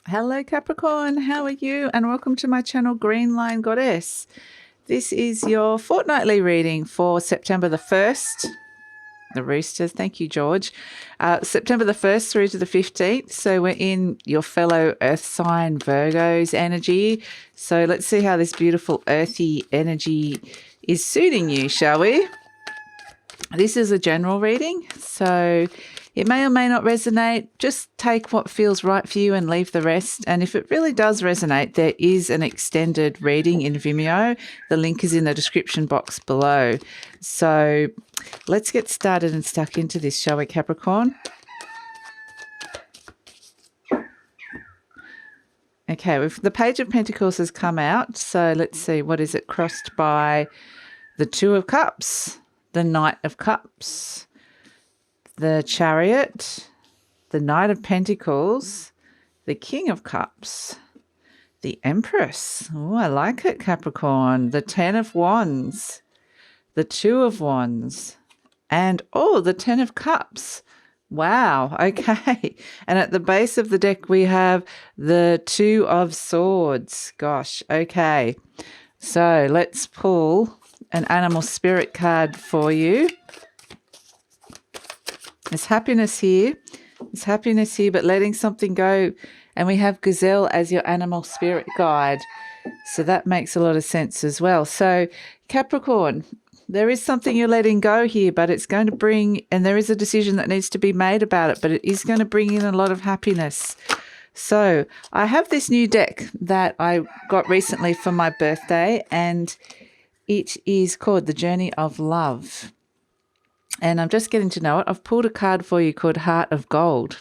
Hello Capricorn, how are you? And welcome to my channel GreenLion Goddess. This is your fortnightly reading for September the 1st. The roosters, thank you George. September the 1st through to the 15th. So we're in your fellow earth sign Virgo's energy. So let's see how this beautiful earthy energy is suiting you, shall we? This is a general reading, so it may or may not resonate. Just take what feels right for you and leave the rest. And if it really does resonate, there is an extended reading in Vimeo. The link is in the description box below. So let's get started and stuck into this, shall we, Capricorn? Okay, the Page of Pentacles has come out. So let's see, what is it? Crossed by the Two of Cups, the Knight of Cups, the Chariot, the Knight of Pentacles, the King of Cups, the Empress. Oh, I like it, Capricorn. The Ten of Wands, the Two of Wands, and the Ten of Cups. Wow, okay. And at the base of the deck, we have the Two of Swords. Gosh, okay. So let's pull an animal spirit card for you. There's happiness here. There's happiness here, but letting something go. And we have Gazelle as your animal spirit guide. So that makes a lot of sense as well. So Capricorn, there is something you're letting go here, but it's going to bring, and there is a decision that needs to be made about it, but it is going to bring in a lot of happiness. So I have this new deck that I got recently for my birthday, and it is called The Journey of Love. And I'm just getting to know it. I've pulled a card for you called Heart of Gold.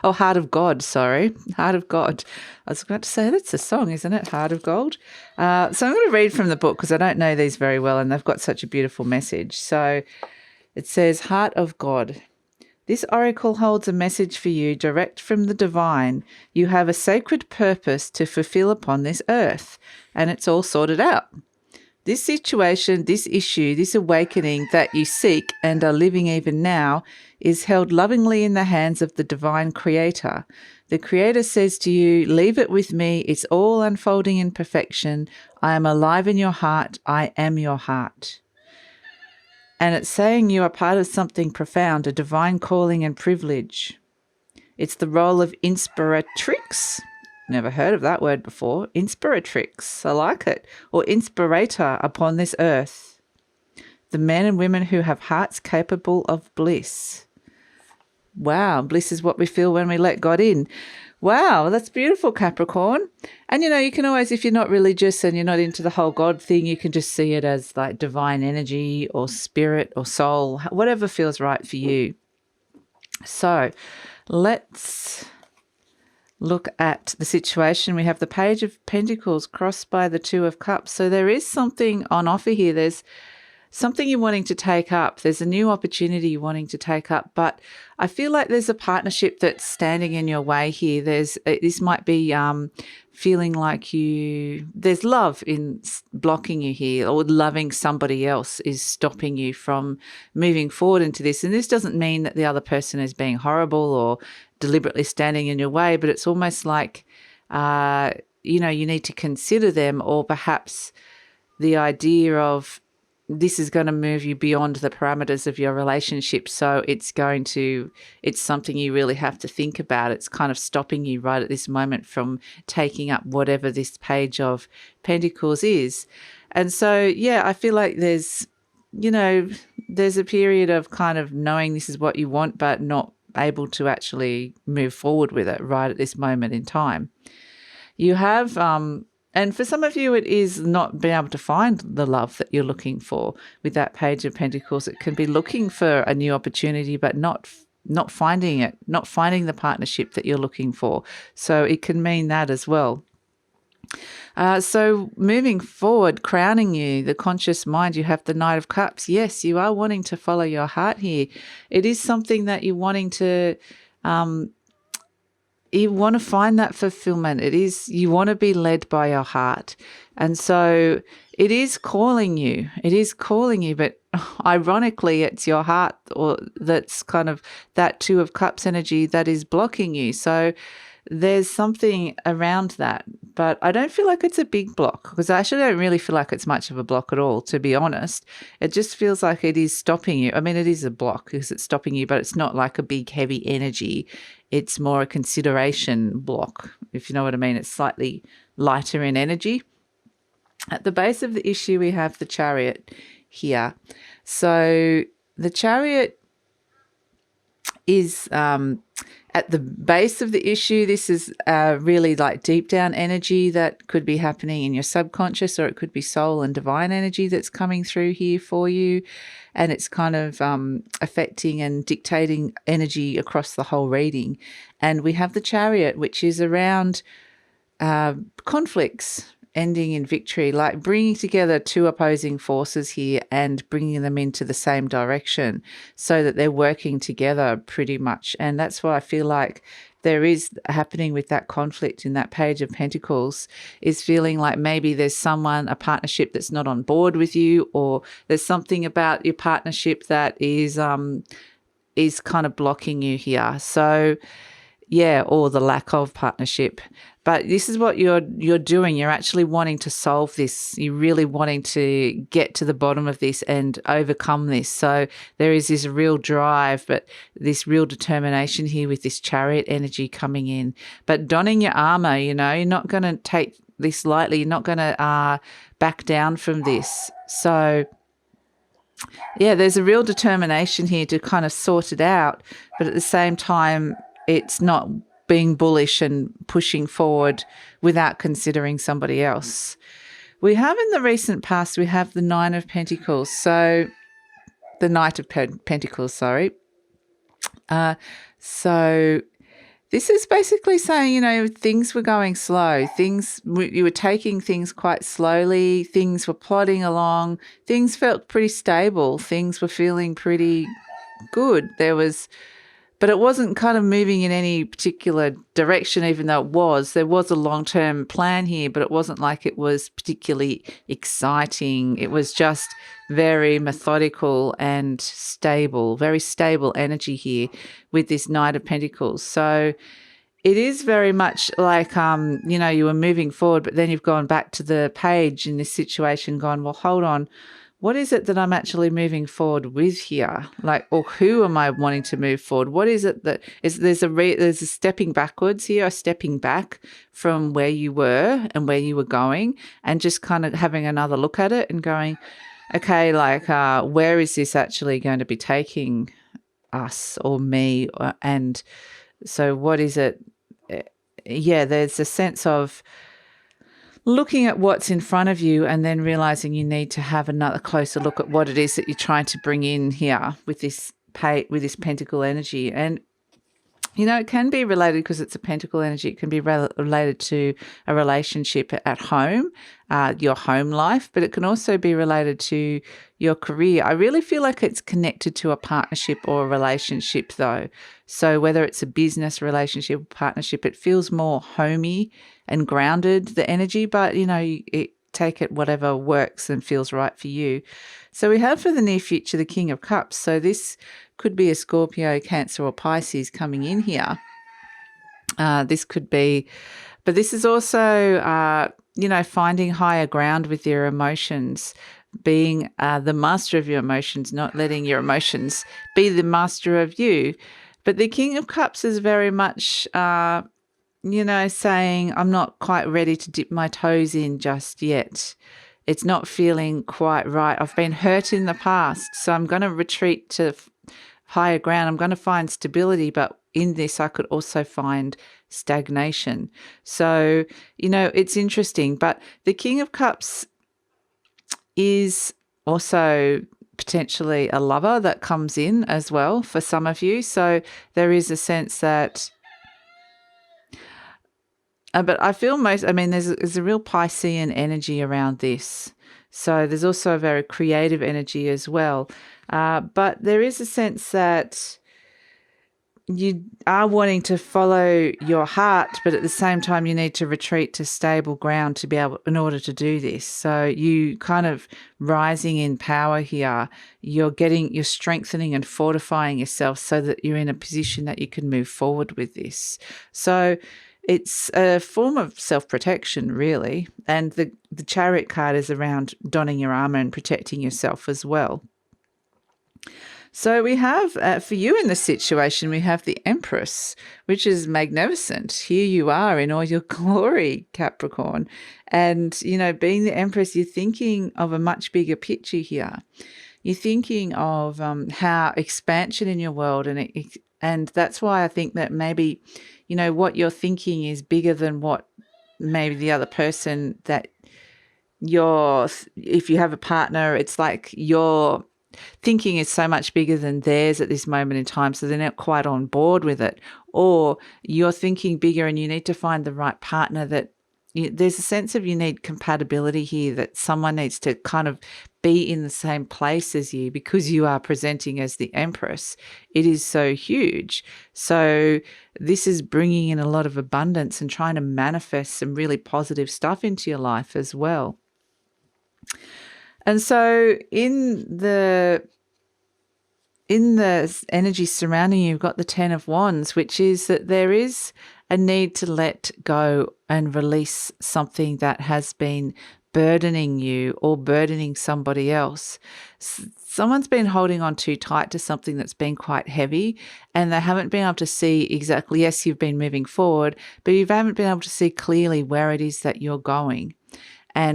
Oh, Heart of God, sorry. Heart of God. I was about to say, that's a song, isn't it? Heart of Gold. So I'm going to read from the book because I don't know these very well and they've got such a beautiful message. So it says, Heart of God. This oracle holds a message for you direct from the divine. You have a sacred purpose to fulfill upon this earth, and it's all sorted out. This situation, this issue, this awakening that you seek and are living even now is held lovingly in the hands of the divine creator. The creator says to you, leave it with me. It's all unfolding in perfection. I am alive in your heart. I am your heart. And it's saying you are part of something profound, a divine calling and privilege. It's the role of inspiratrix. Never heard of that word before. Inspiratrix. I like it. Or inspirator upon this earth. The men and women who have hearts capable of bliss. Wow. Bliss is what we feel when we let God in. Wow. That's beautiful, Capricorn. And, you can always, if you're not religious and you're not into the whole God thing, you can just see it as like divine energy or spirit or soul, whatever feels right for you. So let's look at the situation. We have the Page of Pentacles crossed by the Two of Cups. So there is something on offer here. There's something you're wanting to take up. There's a new opportunity you're wanting to take up. But I feel like there's a partnership that's standing in your way here. This might be feeling like there's love in blocking you here, or loving somebody else is stopping you from moving forward into this. And this doesn't mean that the other person is being horrible or deliberately standing in your way, but it's almost like, you need to consider them, or perhaps the idea of this is going to move you beyond the parameters of your relationship. So it's something you really have to think about. It's kind of stopping you right at this moment from taking up whatever this Page of Pentacles is. And so, yeah, I feel like there's a period of kind of knowing this is what you want, but not able to actually move forward with it right at this moment in time. You have, and for some of you, it is not being able to find the love that you're looking for with that Page of Pentacles. It can be looking for a new opportunity, but not finding it, not finding the partnership that you're looking for. So it can mean that as well. So moving forward, crowning you, the conscious mind, you have the Knight of Cups. Yes, you are wanting to follow your heart here. It is something that you're wanting to, you want to find that fulfillment. You want to be led by your heart. And so it is calling you. It is calling you, but ironically, it's your heart, or that's kind of that Two of Cups energy that is blocking you. So there's something around that, but I don't feel like it's a big block, because I actually don't really feel like it's much of a block at all, to be honest. It just feels like it is stopping you. I mean, it is a block because it's stopping you, but it's not like a big heavy energy. It's more a consideration block, if you know what I mean. It's slightly lighter in energy. At the base of the issue, we have the Chariot here. So the Chariot is at the base of the issue. This is really like deep down energy that could be happening in your subconscious, or it could be soul and divine energy that's coming through here for you. And it's kind of affecting and dictating energy across the whole reading. And we have the Chariot, which is around conflicts ending in victory, like bringing together two opposing forces here and bringing them into the same direction so that they're working together pretty much. And that's why I feel like there is happening with that conflict in that Page of Pentacles, is feeling like maybe there's someone, a partnership that's not on board with you, or there's something about your partnership that is kind of blocking you here. So yeah, or the lack of partnership. But this is what you're doing. You're actually wanting to solve this. You're really wanting to get to the bottom of this and overcome this. So there is this real drive, but this real determination here with this Chariot energy coming in. But donning your armor, you know, you're not going to take this lightly. You're not going to back down from this. So yeah, there's a real determination here to kind of sort it out, but at the same time, it's not being bullish and pushing forward without considering somebody else. We have in the recent past, we have the Nine of Pentacles. So the Knight of Pentacles, sorry. So this is basically saying, you know, things were going slow. You were taking things quite slowly. Things were plodding along. Things felt pretty stable. Things were feeling pretty good. But it wasn't kind of moving in any particular direction, even though there was a long-term plan here, but it wasn't like it was particularly exciting. It was just very methodical and stable, very stable energy here with this Knight of Pentacles. So it is very much like, you know, you were moving forward, but then you've gone back to the page in this situation, gone, well, hold on. What is it that I'm actually moving forward with here? Like, or who am I wanting to move forward? What is it that is, there's a stepping backwards here, a stepping back from where you were and where you were going, and just kind of having another look at it and going, okay, like, where is this actually going to be taking us or me? And so what is it? Yeah, there's a sense of looking at what's in front of you and then realizing you need to have another closer look at what it is that you're trying to bring in here with this pentacle energy. And you know, it can be related, because it's a pentacle energy, it can be related to a relationship at home, your home life, but it can also be related to your career. I really feel like it's connected to a partnership or a relationship though. So whether it's a business relationship or partnership, it feels more homey and grounded, the energy, but you know, take it whatever works and feels right for you. So we have for the near future the King of Cups. So this could be a Scorpio, Cancer or Pisces coming in here. This could be, but this is also, you know, finding higher ground with your emotions, being the master of your emotions, not letting your emotions be the master of you. But the King of Cups is very much, you know, saying, I'm not quite ready to dip my toes in just yet. It's not feeling quite right. I've been hurt in the past, so I'm going to retreat to higher ground. I'm going to find stability, but in this I could also find stagnation. So, you know, it's interesting. But the King of Cups is also potentially a lover that comes in as well for some of you. So there is a sense that but I feel there's a real Piscean energy around this. So there's also a very creative energy as well. But there is a sense that you are wanting to follow your heart, but at the same time you need to retreat to stable ground to be able, in order to do this. So you kind of rising in power here. You're strengthening and fortifying yourself so that you're in a position that you can move forward with this. So it's a form of self-protection, really. And the Chariot card is around donning your armor and protecting yourself as well. So we have, for you in this situation, we have the Empress, which is magnificent. Here you are in all your glory, Capricorn. And, being the Empress, you're thinking of a much bigger picture here. You're thinking of how expansion in your world, and that's why I think that maybe, what you're thinking is bigger than what maybe the other person that if you have a partner, it's like your thinking is so much bigger than theirs at this moment in time, so they're not quite on board with it. Or you're thinking bigger and you need to find the right partner that there's a sense of you need compatibility here, that someone needs to kind of be in the same place as you because you are presenting as the Empress. It is so huge. So this is bringing in a lot of abundance and trying to manifest some really positive stuff into your life as well. And so in the energy surrounding you, you've got the Ten of Wands, which is that there is a need to let go and release something that has been burdening you or burdening somebody else. Someone's been holding on too tight to something that's been quite heavy, and they haven't been able to see exactly, yes, you've been moving forward, but you haven't been able to see clearly where it is that you're going.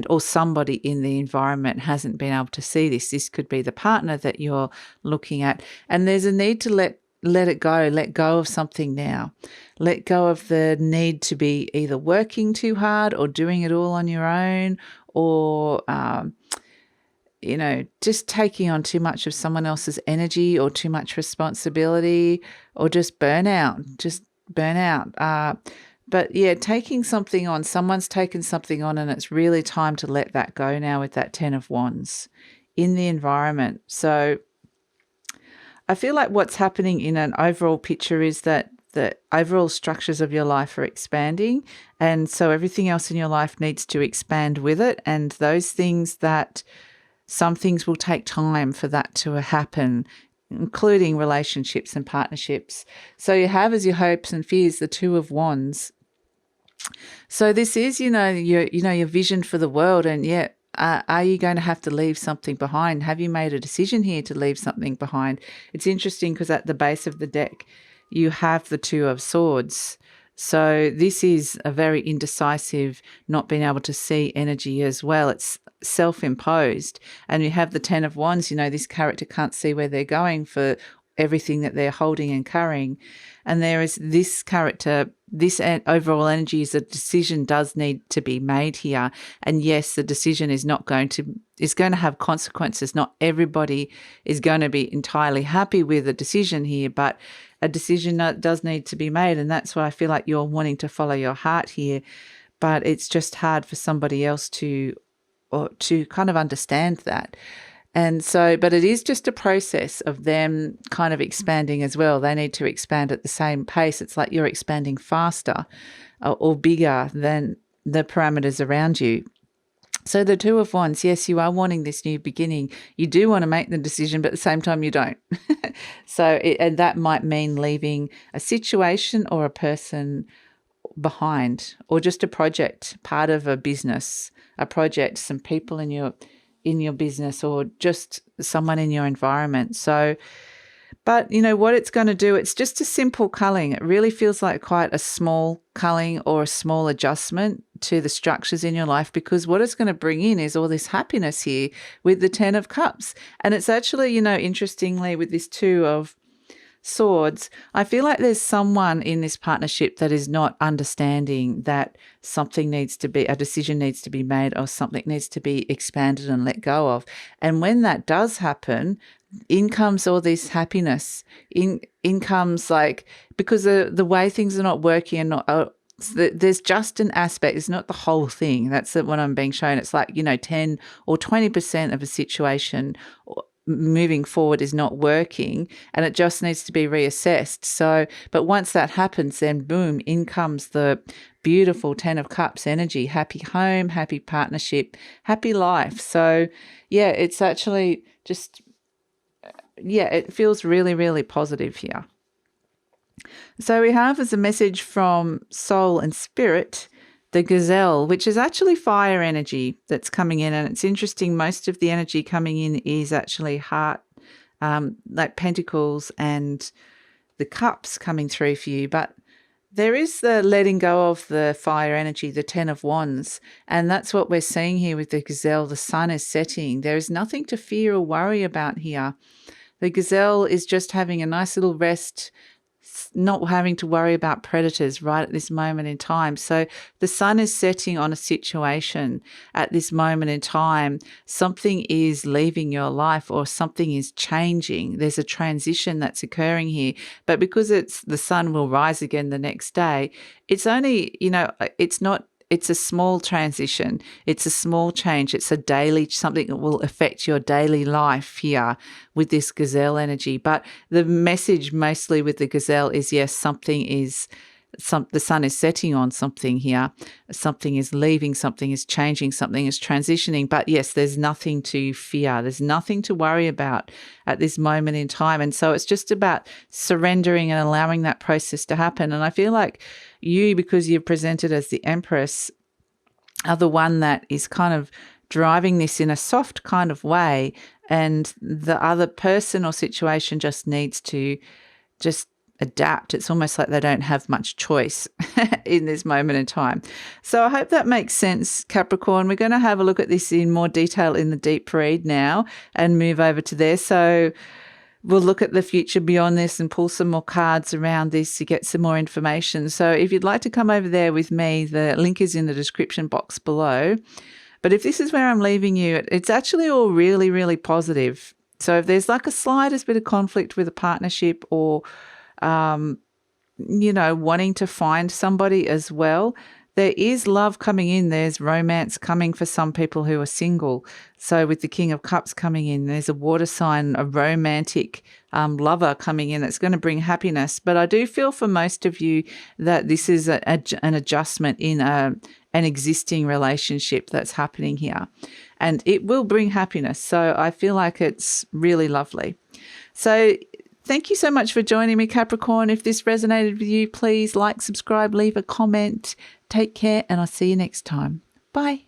Or somebody in the environment hasn't been able to see this. This could be the partner that you're looking at. And there's a need to let it go, let go of something now. Let go of the need to be either working too hard or doing it all on your own, or, just taking on too much of someone else's energy or too much responsibility, or just burnout. But yeah, taking something on, someone's taken something on, and it's really time to let that go now with that Ten of Wands in the environment. So I feel like what's happening in an overall picture is that the overall structures of your life are expanding, and so everything else in your life needs to expand with it. And those things some things will take time for that to happen, including relationships and partnerships. So you have as your hopes and fears the Two of Wands. So this is, your vision for the world, and yet, are you going to have to leave something behind? Have you made a decision here to leave something behind? It's interesting because at the base of the deck, you have the Two of Swords. So this is a very indecisive, not being able to see energy as well. It's self-imposed. And you have the Ten of Wands. This character can't see where they're going for everything that they're holding and carrying. And there is this character, this overall energy is a decision does need to be made here. And yes, the decision is going to have consequences. Not everybody is going to be entirely happy with a decision here, but a decision that does need to be made. And that's why I feel like you're wanting to follow your heart here, but it's just hard for somebody else to kind of understand that. And so, but it is just a process of them kind of expanding as well. They need to expand at the same pace. It's like you're expanding faster or bigger than the parameters around you. So the Two of Wands, yes, you are wanting this new beginning. You do want to make the decision, but at the same time you don't. And that might mean leaving a situation or a person behind, or just a project, part of a business, a project, some people in your business, or just someone in your environment. So, but what it's going to do, it's just a simple culling. It really feels like quite a small culling or a small adjustment to the structures in your life, because what it's going to bring in is all this happiness here with the Ten of Cups. And it's actually, interestingly, with this Two of Swords, I feel like there's someone in this partnership that is not understanding that a decision needs to be made, or something needs to be expanded and let go of. And when that does happen, in comes all this happiness. In comes, like, because the way things are not working and not, there's just an aspect. It's not the whole thing. That's what I'm being shown. It's like, 10 or 20% of a situation moving forward is not working, and it just needs to be reassessed. So, but once that happens, then boom, in comes the beautiful Ten of Cups energy, happy home, happy partnership, happy life. So yeah, it's actually just, it feels really, really positive here. So we have as a message from soul and spirit, the gazelle, which is actually fire energy that's coming in. And it's interesting, most of the energy coming in is actually heart, like pentacles and the cups coming through for you. But there is the letting go of the fire energy, the 10 of wands. And that's what we're seeing here with the gazelle. The sun is setting. There is nothing to fear or worry about here. The gazelle is just having a nice little rest, not having to worry about predators right at this moment in time. So the sun is setting on a situation at this moment in time. Something is leaving your life or something is changing. There's a transition that's occurring here. But because the sun will rise again the next day, it's only, it's a small transition. It's a small change. It's a daily, something that will affect your daily life here with this gazelle energy. But the message mostly with the gazelle is, yes, the sun is setting on something here. Something is leaving, something is changing, something is transitioning. But yes, there's nothing to fear. There's nothing to worry about at this moment in time. And so it's just about surrendering and allowing that process to happen. And I feel like you, because you're presented as the empress, are the one that is kind of driving this in a soft kind of way. And the other person or situation just needs to just adapt. It's almost like they don't have much choice in this moment in time. So I hope that makes sense, Capricorn. We're going to have a look at this in more detail in the deep read now and move over to there. So we'll look at the future beyond this and pull some more cards around this to get some more information. So if you'd like to come over there with me, the link is in the description box below. But if this is where I'm leaving you, it's actually all really, really positive. So if there's like a slightest bit of conflict with a partnership or wanting to find somebody as well, there is love coming in. There's romance coming for some people who are single. So with the King of Cups coming in, there's a water sign, a romantic lover coming in that's going to bring happiness. But I do feel for most of you that this is an adjustment in an existing relationship that's happening here. And it will bring happiness. So I feel like it's really lovely. So thank you so much for joining me, Capricorn. If this resonated with you, please like, subscribe, leave a comment. Take care, and I'll see you next time. Bye.